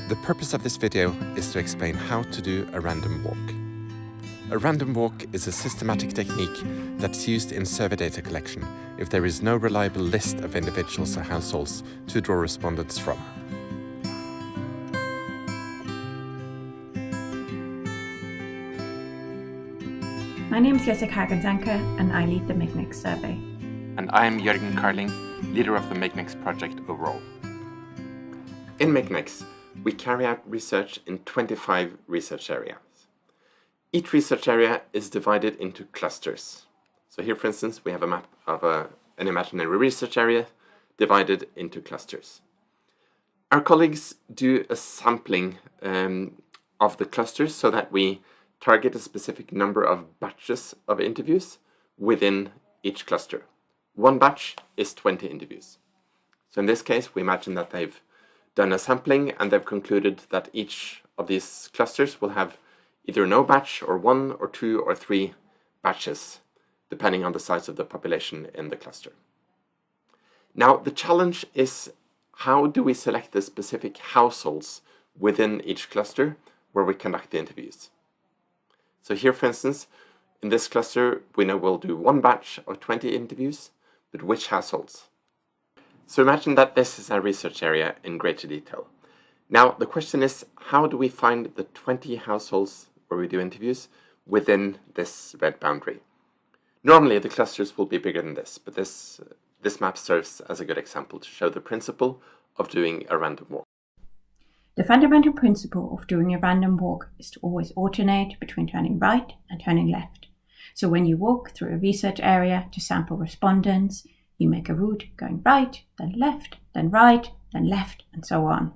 The purpose of this video is to explain how to do a random walk. A random walk is a systematic technique that's used in survey data collection if there is no reliable list of individuals or households to draw respondents from. My name is Jessica Hagensanke and I lead the MICNIX survey. And I'm Jürgen Karling, leader of the MICNIX project overall. In MICNIX, we carry out research in 25 research areas. Each research area is divided into clusters. So here, for instance, we have a map of an imaginary research area divided into clusters. Our colleagues do a sampling of the clusters so that we target a specific number of batches of interviews within each cluster. One batch is 20 interviews. So in this case, we imagine that they've done a sampling and they've concluded that each of these clusters will have either no batch or 1 or 2 or 3 batches, depending on the size of the population in the cluster. Now, the challenge is, how do we select the specific households within each cluster where we conduct the interviews? So here, for instance, in this cluster, we know we'll do one batch of 20 interviews, but which households? So imagine that this is our research area in greater detail. Now, the question is, how do we find the 20 households where we do interviews within this red boundary? Normally, the clusters will be bigger than this, but this map serves as a good example to show the principle of doing a random walk. The fundamental principle of doing a random walk is to always alternate between turning right and turning left. So when you walk through a research area to sample respondents, you make a route going right, then left, then right, then left, and so on.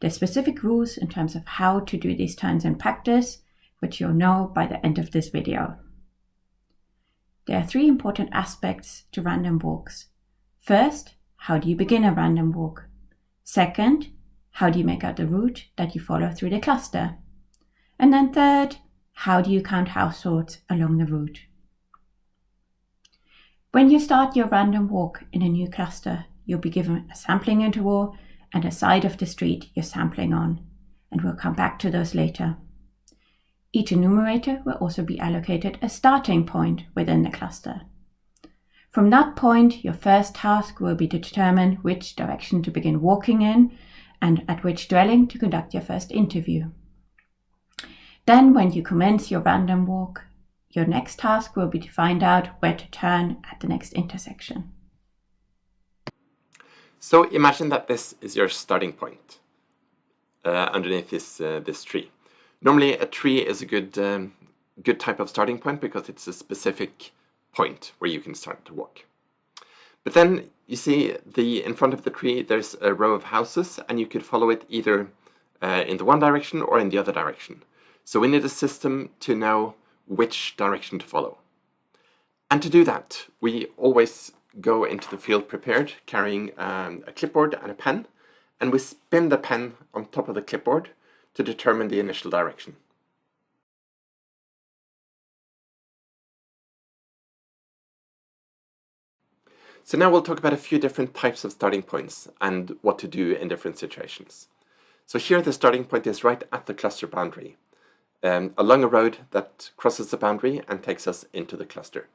There's specific rules in terms of how to do these turns in practice, which you'll know by the end of this video. There are 3 important aspects to random walks. First, how do you begin a random walk? Second, how do you make out the route that you follow through the cluster? And then third, how do you count households along the route? When you start your random walk in a new cluster, you'll be given a sampling interval and a side of the street you're sampling on, and we'll come back to those later. Each enumerator will also be allocated a starting point within the cluster. From that point, your first task will be to determine which direction to begin walking in and at which dwelling to conduct your first interview. Then, when you commence your random walk, your next task will be to find out where to turn at the next intersection. So imagine that this is your starting point underneath this tree. Normally, a tree is a good type of starting point because it's a specific point where you can start to walk. But then you see in front of the tree, there's a row of houses, and you could follow it either in the one direction or in the other direction. So we need a system to know which direction to follow. And to do that, we always go into the field prepared, carrying a clipboard and a pen, and we spin the pen on top of the clipboard to determine the initial direction. So now we'll talk about a few different types of starting points and what to do in different situations. So here the starting point is right at the cluster boundary, along a road that crosses the boundary and takes us into the cluster.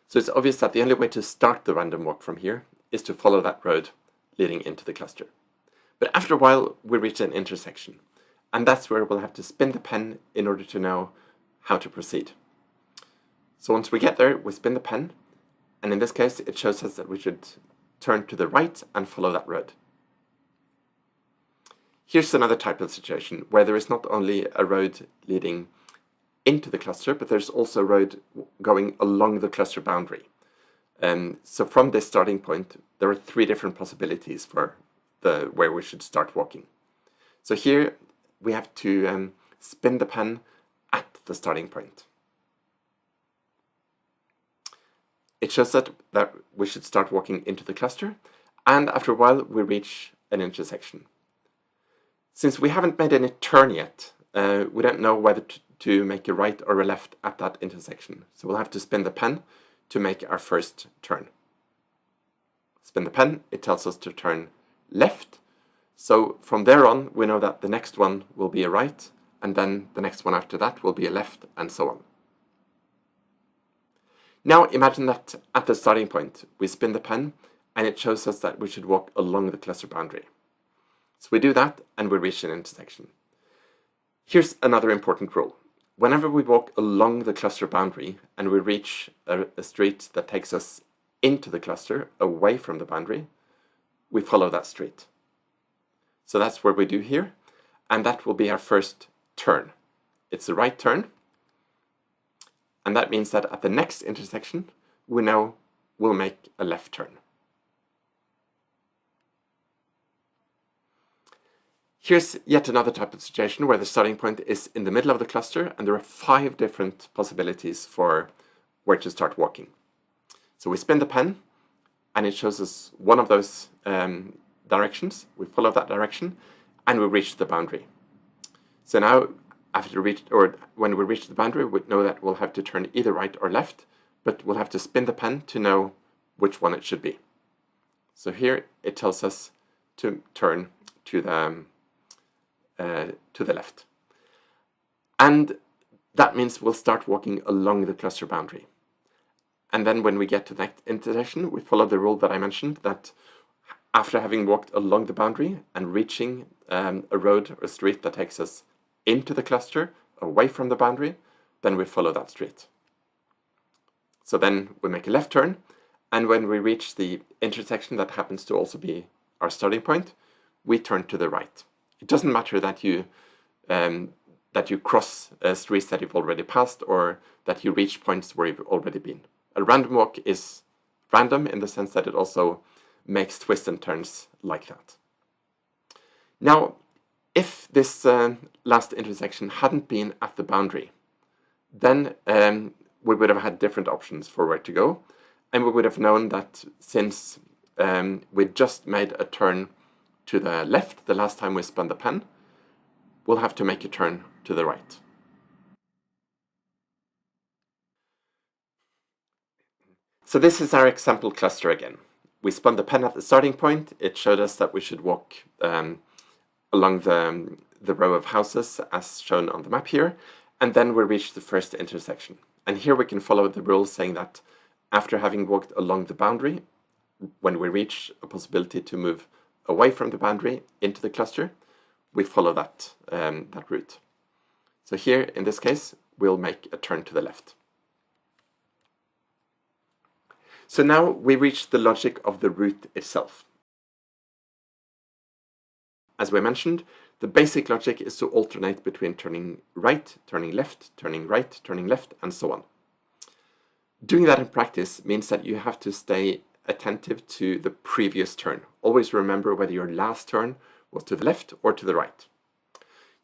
So it's obvious that the only way to start the random walk from here is to follow that road leading into the cluster. But after a while, we reach an intersection, and that's where we'll have to spin the pen in order to know how to proceed. So once we get there, we spin the pen, and in this case, it shows us that we should turn to the right and follow that road. Here's another type of situation where there is not only a road leading into the cluster, but there's also a road going along the cluster boundary. So from this starting point, there are 3 different possibilities for where we should start walking. So here we have to spin the pen at the starting point. It shows that we should start walking into the cluster, and after a while we reach an intersection. Since we haven't made any turn yet, we don't know whether to make a right or a left at that intersection. So we'll have to spin the pen to make our first turn. Spin the pen, it tells us to turn left. So from there on, we know that the next one will be a right, and then the next one after that will be a left, and so on. Now imagine that at the starting point, we spin the pen, and it shows us that we should walk along the cluster boundary. So we do that, and we reach an intersection. Here's another important rule. Whenever we walk along the cluster boundary and we reach a street that takes us into the cluster, away from the boundary, we follow that street. So that's what we do here, and that will be our first turn. It's a right turn, and that means that at the next intersection, we now will make a left turn. Here's yet another type of situation where the starting point is in the middle of the cluster, and there are 5 different possibilities for where to start walking. So we spin the pen, and it shows us one of those directions. We follow that direction, and we reach the boundary. So now, when we reach the boundary, we know that we'll have to turn either right or left, but we'll have to spin the pen to know which one it should be. So here it tells us to turn to the left. And that means we'll start walking along the cluster boundary. And then when we get to that intersection, we follow the rule that I mentioned, that after having walked along the boundary and reaching a road or a street that takes us into the cluster, away from the boundary, then we follow that street. So then we make a left turn, and when we reach the intersection that happens to also be our starting point, we turn to the right. It doesn't matter that you cross streets that you've already passed or that you reach points where you've already been. A random walk is random in the sense that it also makes twists and turns like that. Now, if this last intersection hadn't been at the boundary, then we would have had different options for where to go, and we would have known that since we just made a turn to the left the last time we spun the pen, we'll have to make a turn to the right. So this is our example cluster again. We spun the pen at the starting point. It showed us that we should walk along the row of houses as shown on the map here, and then we reached the first intersection. And here we can follow the rule saying that after having walked along the boundary, when we reach a possibility to move away from the boundary into the cluster, we follow that route. So here, in this case, we'll make a turn to the left. So now we reach the logic of the route itself. As we mentioned, the basic logic is to alternate between turning right, turning left, turning right, turning left, and so on. Doing that in practice means that you have to stay attentive to the previous turn. Always remember whether your last turn was to the left or to the right.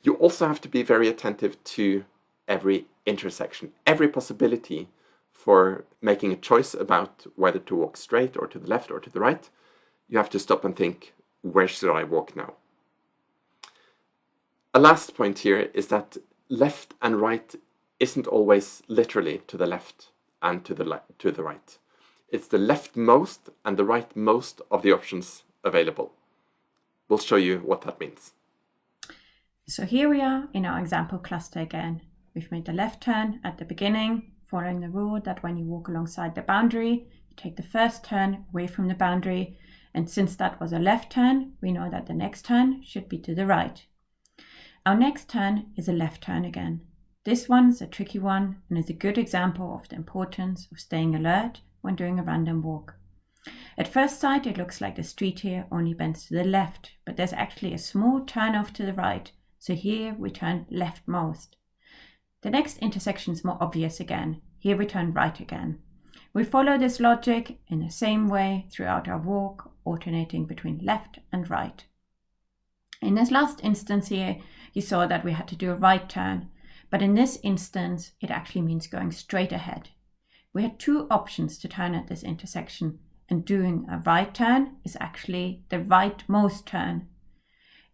You also have to be very attentive to every intersection, every possibility for making a choice about whether to walk straight or to the left or to the right. You have to stop and think, where should I walk now? A last point here is that left and right isn't always literally to the left and to the right. It's the leftmost and the rightmost of the options available. We'll show you what that means. So here we are in our example cluster again. We've made the left turn at the beginning, following the rule that when you walk alongside the boundary, you take the first turn away from the boundary. And since that was a left turn, we know that the next turn should be to the right. Our next turn is a left turn again. This one's a tricky one and is a good example of the importance of staying alert when doing a random walk. At first sight, it looks like the street here only bends to the left, but there's actually a small turn off to the right, so here we turn leftmost. The next intersection is more obvious again. Here we turn right again. We follow this logic in the same way throughout our walk, alternating between left and right. In this last instance here, you saw that we had to do a right turn, but in this instance, it actually means going straight ahead. We had 2 options to turn at this intersection, and doing a right turn is actually the rightmost turn.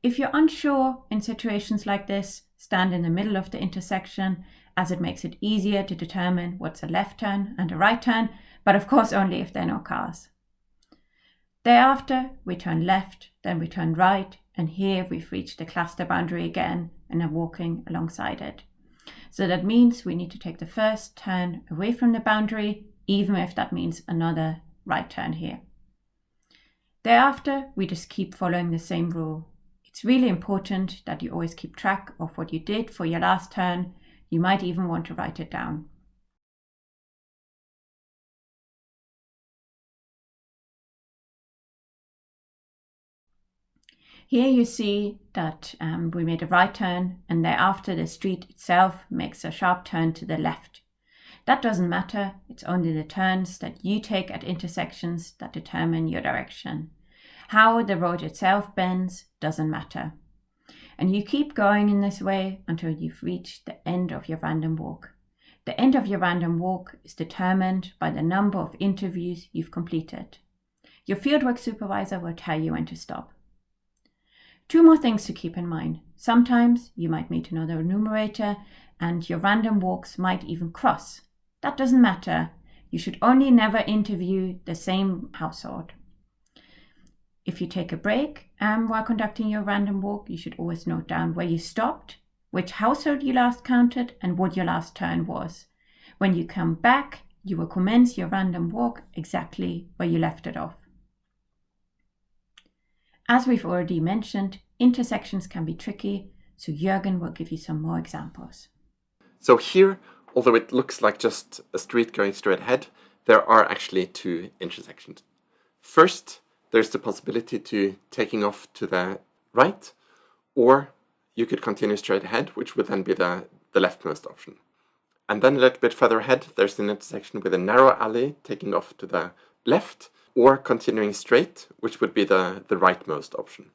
If you're unsure in situations like this, stand in the middle of the intersection, as it makes it easier to determine what's a left turn and a right turn, but of course only if there are no cars. Thereafter, we turn left, then we turn right, and here we've reached the cluster boundary again and are walking alongside it. So that means we need to take the first turn away from the boundary, even if that means another right turn here. Thereafter, we just keep following the same rule. It's really important that you always keep track of what you did for your last turn. You might even want to write it down. Here you see that we made a right turn, and thereafter the street itself makes a sharp turn to the left. That doesn't matter, it's only the turns that you take at intersections that determine your direction. How the road itself bends doesn't matter. And you keep going in this way until you've reached the end of your random walk. The end of your random walk is determined by the number of interviews you've completed. Your fieldwork supervisor will tell you when to stop. 2 more things to keep in mind. Sometimes you might meet another enumerator and your random walks might even cross. That doesn't matter. You should only never interview the same household. If you take a break while conducting your random walk, you should always note down where you stopped, which household you last counted, and what your last turn was. When you come back, you will commence your random walk exactly where you left it off. As we've already mentioned, intersections can be tricky, so Jürgen will give you some more examples. So here, although it looks like just a street going straight ahead, there are actually 2 intersections. First, there's the possibility to taking off to the right, or you could continue straight ahead, which would then be the leftmost option. And then a little bit further ahead, there's an intersection with a narrow alley taking off to the left, or continuing straight, which would be the rightmost option.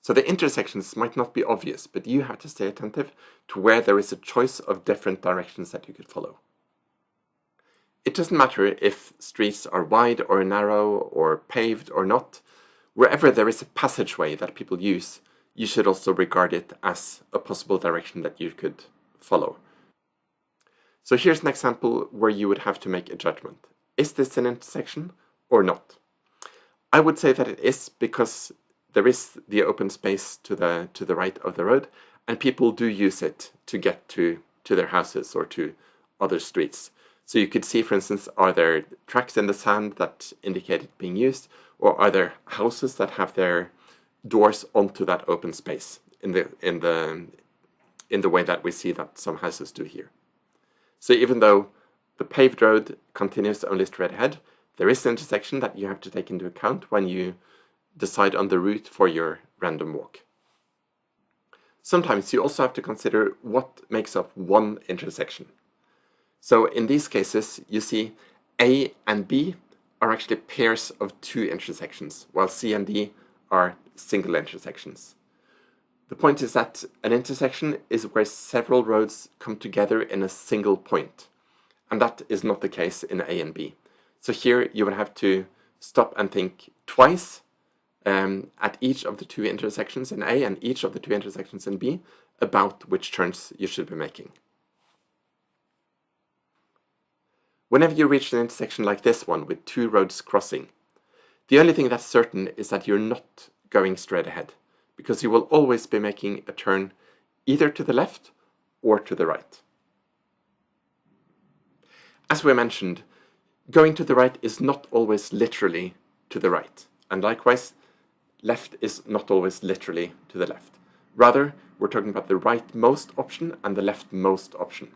So the intersections might not be obvious, but you have to stay attentive to where there is a choice of different directions that you could follow. It doesn't matter if streets are wide or narrow or paved or not. Wherever there is a passageway that people use, you should also regard it as a possible direction that you could follow. So here's an example where you would have to make a judgment. Is this an intersection or not? I would say that it is, because there is the open space to the right of the road, and people do use it to get to their houses or to other streets. So you could see, for instance, are there tracks in the sand that indicate it being used, or are there houses that have their doors onto that open space in the way that we see that some houses do here. So even though the paved road continues only straight ahead, there is an intersection that you have to take into account when you decide on the route for your random walk. Sometimes you also have to consider what makes up one intersection. So in these cases, you see A and B are actually pairs of 2 intersections, while C and D are single intersections. The point is that an intersection is where several roads come together in a single point, and that is not the case in A and B. So here you would have to stop and think twice at each of the 2 intersections in A and each of the 2 intersections in B about which turns you should be making. Whenever you reach an intersection like this one with 2 roads crossing, the only thing that's certain is that you're not going straight ahead, because you will always be making a turn either to the left or to the right. As we mentioned, going to the right is not always literally to the right, and likewise, left is not always literally to the left. Rather, we're talking about the rightmost option and the leftmost option.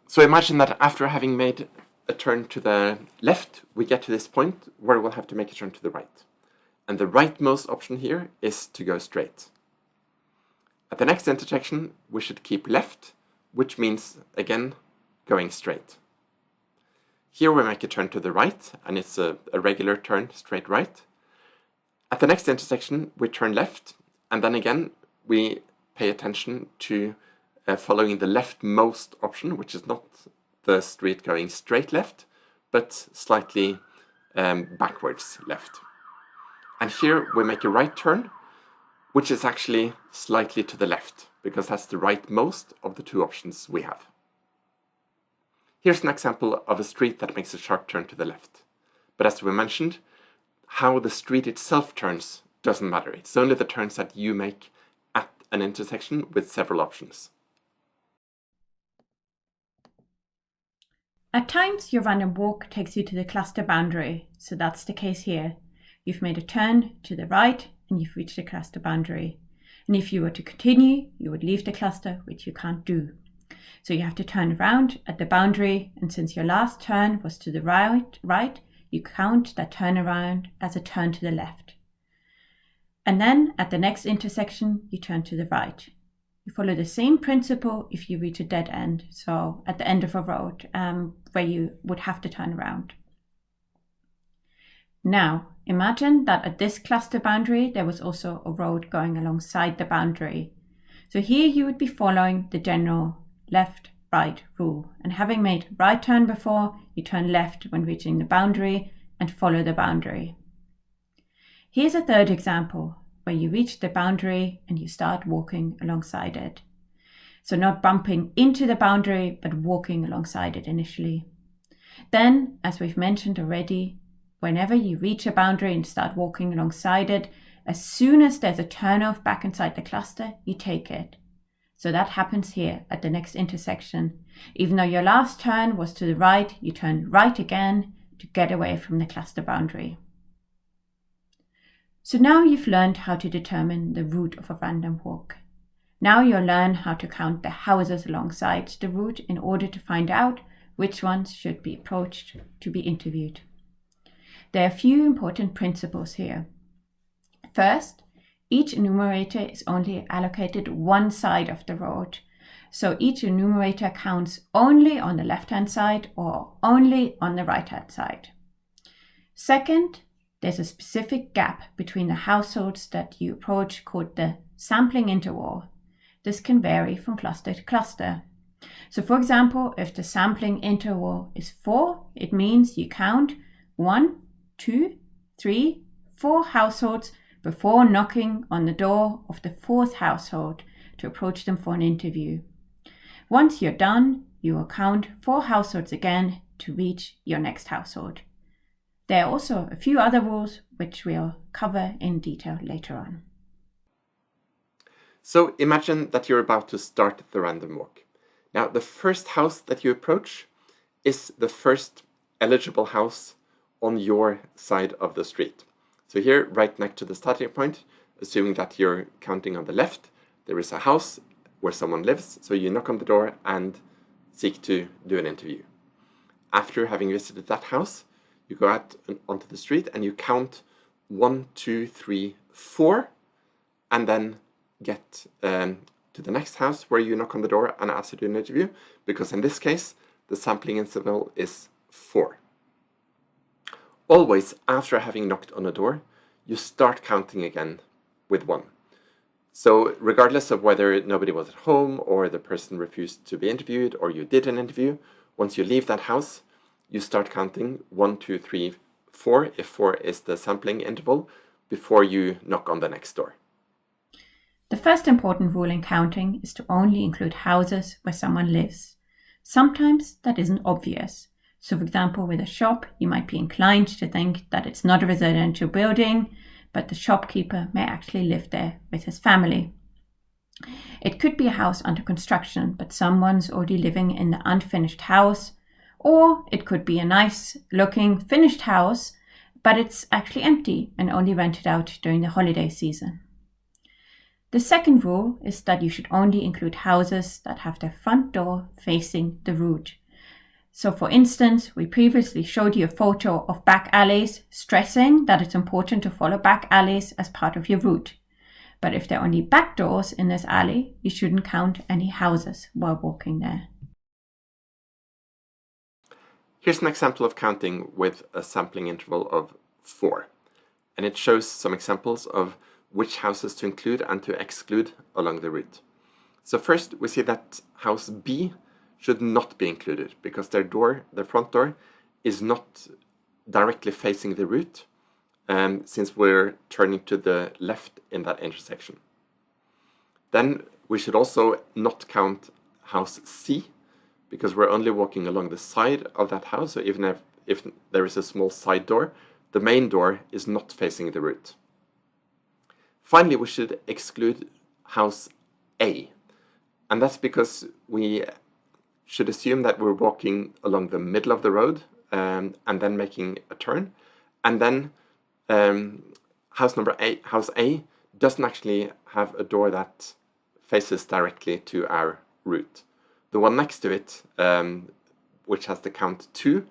So imagine that after having made a turn to the left, we get to this point where we'll have to make a turn to the right. And the rightmost option here is to go straight. At the next intersection, we should keep left, which means, again, going straight. Here we make a turn to the right, and it's a regular turn, straight right. At the next intersection, we turn left, and then again, we pay attention to following the leftmost option, which is not the street going straight left, but slightly backwards left. And here we make a right turn, which is actually slightly to the left, because that's the rightmost of the 2 options we have. Here's an example of a street that makes a sharp turn to the left. But as we mentioned, how the street itself turns doesn't matter. It's only the turns that you make at an intersection with several options. At times, your random walk takes you to the cluster boundary, so that's the case here. You've made a turn to the right and you've reached the cluster boundary. And if you were to continue, you would leave the cluster, which you can't do. So you have to turn around at the boundary, and since your last turn was to the right, you count that turnaround as a turn to the left. And then at the next intersection, you turn to the right. You follow the same principle if you reach a dead end, so at the end of a road where you would have to turn around. Now, imagine that at this cluster boundary, there was also a road going alongside the boundary. So here you would be following the general left-right rule, and having made a right turn before, you turn left when reaching the boundary and follow the boundary. Here's a third example where you reach the boundary and you start walking alongside it. So not bumping into the boundary, but walking alongside it initially. Then, as we've mentioned already, whenever you reach a boundary and start walking alongside it, as soon as there's a turnoff back inside the cluster, you take it. So that happens here at the next intersection. Even though your last turn was to the right, you turn right again to get away from the cluster boundary. So now you've learned how to determine the route of a random walk. Now you'll learn how to count the houses alongside the route in order to find out which ones should be approached to be interviewed. There are a few important principles here. First, each enumerator is only allocated one side of the road. So each enumerator counts only on the left-hand side or only on the right-hand side. Second, there's a specific gap between the households that you approach called the sampling interval. This can vary from cluster to cluster. So for example, if the sampling interval is 4, it means you count 1, 2, 3, 4 households before knocking on the door of the 4th household to approach them for an interview. Once you're done, you will count 4 households again to reach your next household. There are also a few other rules which we'll cover in detail later on. So imagine that you're about to start the random walk. Now, the first house that you approach is the first eligible house on your side of the street. So here, right next to the starting point, assuming that you're counting on the left, there is a house where someone lives, so you knock on the door and seek to do an interview. After having visited that house, you go out onto the street and you count 1, 2, 3, 4, and then get to the next house where you knock on the door and ask to do an interview, because in this case, the sampling interval is 4. Always, after having knocked on a door, you start counting again with 1. So regardless of whether nobody was at home or the person refused to be interviewed or you did an interview, once you leave that house, you start counting 1, 2, 3, 4, if 4 is the sampling interval, before you knock on the next door. The first important rule in counting is to only include houses where someone lives. Sometimes that isn't obvious. So for example, with a shop, you might be inclined to think that it's not a residential building, but the shopkeeper may actually live there with his family. It could be a house under construction, but someone's already living in the unfinished house, or it could be a nice looking finished house, but it's actually empty and only rented out during the holiday season. The second rule is that you should only include houses that have their front door facing the road. So for instance, we previously showed you a photo of back alleys, stressing that it's important to follow back alleys as part of your route. But if there are only back doors in this alley, you shouldn't count any houses while walking there. Here's an example of counting with a sampling interval of 4. And it shows some examples of which houses to include and to exclude along the route. So first, we see that house B should not be included because their front door, is not directly facing the route, since we're turning to the left in that intersection. Then we should also not count house C, because we're only walking along the side of that house, so even if there is a small side door, the main door is not facing the route. Finally, we should exclude house A, and that's because we should assume that we're walking along the middle of the road and then making a turn, and then house A doesn't actually have a door that faces directly to our route. The one next to it, which has the count 2,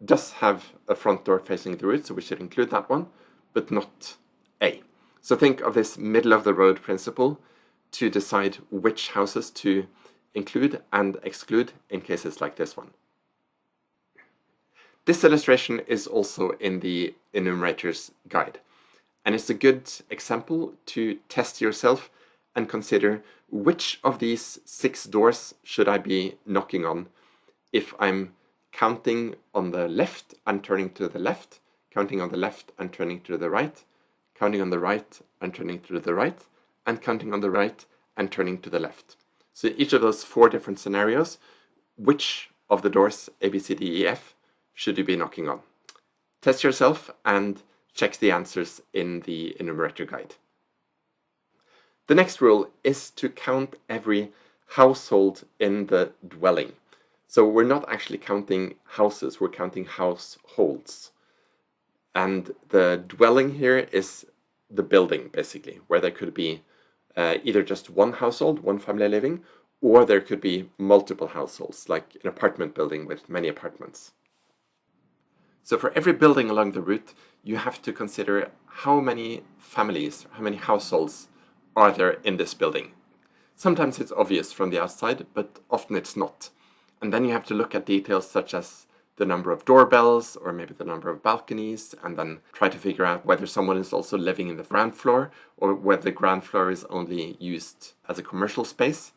does have a front door facing the route, so we should include that one, but not A. So think of this middle of the road principle to decide which houses to include and exclude in cases like this one. This illustration is also in the enumerator's guide, and it's a good example to test yourself and consider which of these 6 doors should I be knocking on if I'm counting on the left and turning to the left, counting on the left and turning to the right, counting on the right and turning to the right, and counting on the right and turning to the left. So each of those 4 different scenarios, which of the doors A, B, C, D, E, F should you be knocking on? Test yourself and check the answers in the enumerator guide. The next rule is to count every household in the dwelling. So we're not actually counting houses, we're counting households. And the dwelling here is the building, basically, where there could be either just one household, one family living, or there could be multiple households, like an apartment building with many apartments. So for every building along the route, you have to consider how many families, how many households are there in this building. Sometimes it's obvious from the outside, but often it's not. And then you have to look at details such as the number of doorbells or maybe the number of balconies, and then try to figure out whether someone is also living in the ground floor or whether the ground floor is only used as a commercial space.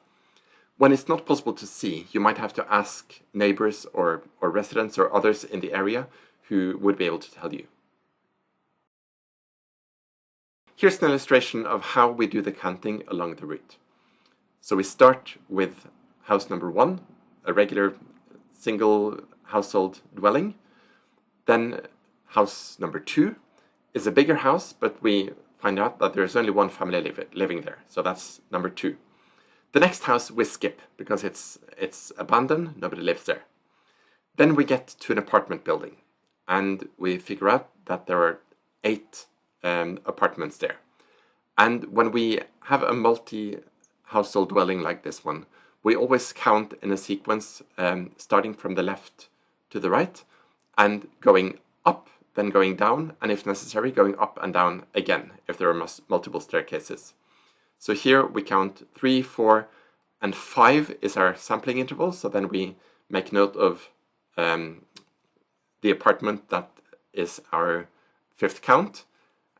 When it's not possible to see, you might have to ask neighbors or residents or others in the area who would be able to tell you. Here's an illustration of how we do the counting along the route. So we start with house number 1, a regular single household dwelling. Then house number 2 is a bigger house, but we find out that there's only one family living there. So that's number 2. The next house we skip because it's abandoned, nobody lives there. Then we get to an apartment building and we figure out that there are 8 apartments there. And when we have a multi-household dwelling like this one, we always count in a sequence starting from the left to the right and going up, then going down, and if necessary, going up and down again if there are multiple staircases. So here we count 3, 4, and 5 is our sampling interval, so then we make note of the apartment that is our 5th count,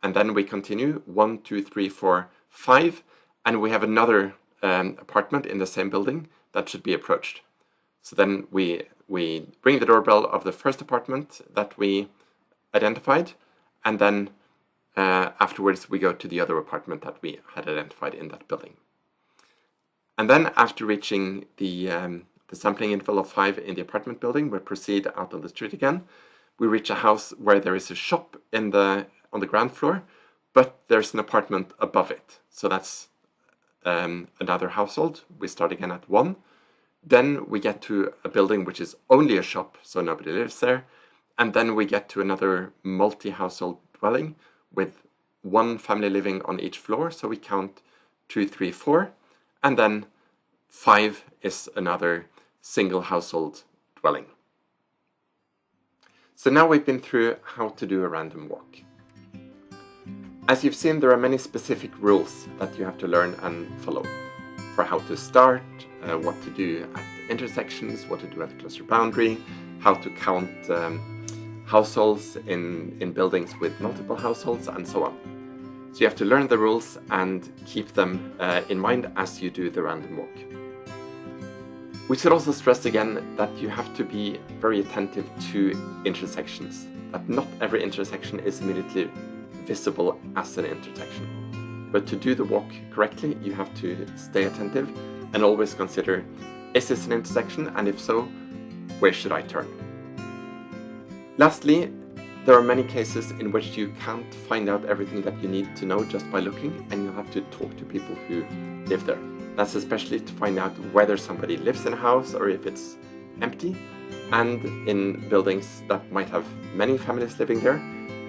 and then we continue 1, 2, 3, 4, 5, and we have another apartment in the same building that should be approached. So then we ring the doorbell of the first apartment that we identified, and then afterwards we go to the other apartment that we had identified in that building. And then after reaching the sampling interval of 5 in the apartment building, we proceed out on the street again. We reach a house where there is a shop on the ground floor, but there's an apartment above it. So that's another household. We start again at 1. Then we get to a building which is only a shop, so nobody lives there. And then we get to another multi-household dwelling with 1 family living on each floor. So we count 2, 3, 4. And then 5 is another single household dwelling. So now we've been through how to do a random walk. As you've seen, there are many specific rules that you have to learn and follow for how to start, what to do at intersections, what to do at the cluster boundary, how to count households in buildings with multiple households, and so on. So you have to learn the rules and keep them in mind as you do the random walk. We should also stress again that you have to be very attentive to intersections, that not every intersection is immediately visible as an intersection. But to do the walk correctly, you have to stay attentive and always consider, is this an intersection? And if so, where should I turn? Lastly, There are many cases in which you can't find out everything that you need to know just by looking, and you'll have to talk to people who live there. That's especially to find out whether somebody lives in a house or if it's empty. And in buildings that might have many families living there,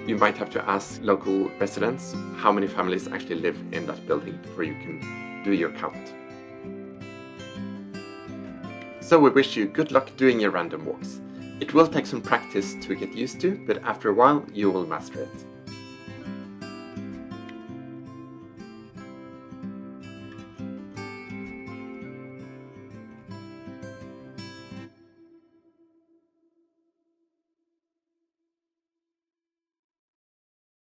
you might have to ask local residents how many families actually live in that building before you can do your count. So we wish you good luck doing your random walks. It will take some practice to get used to, but after a while you will master it.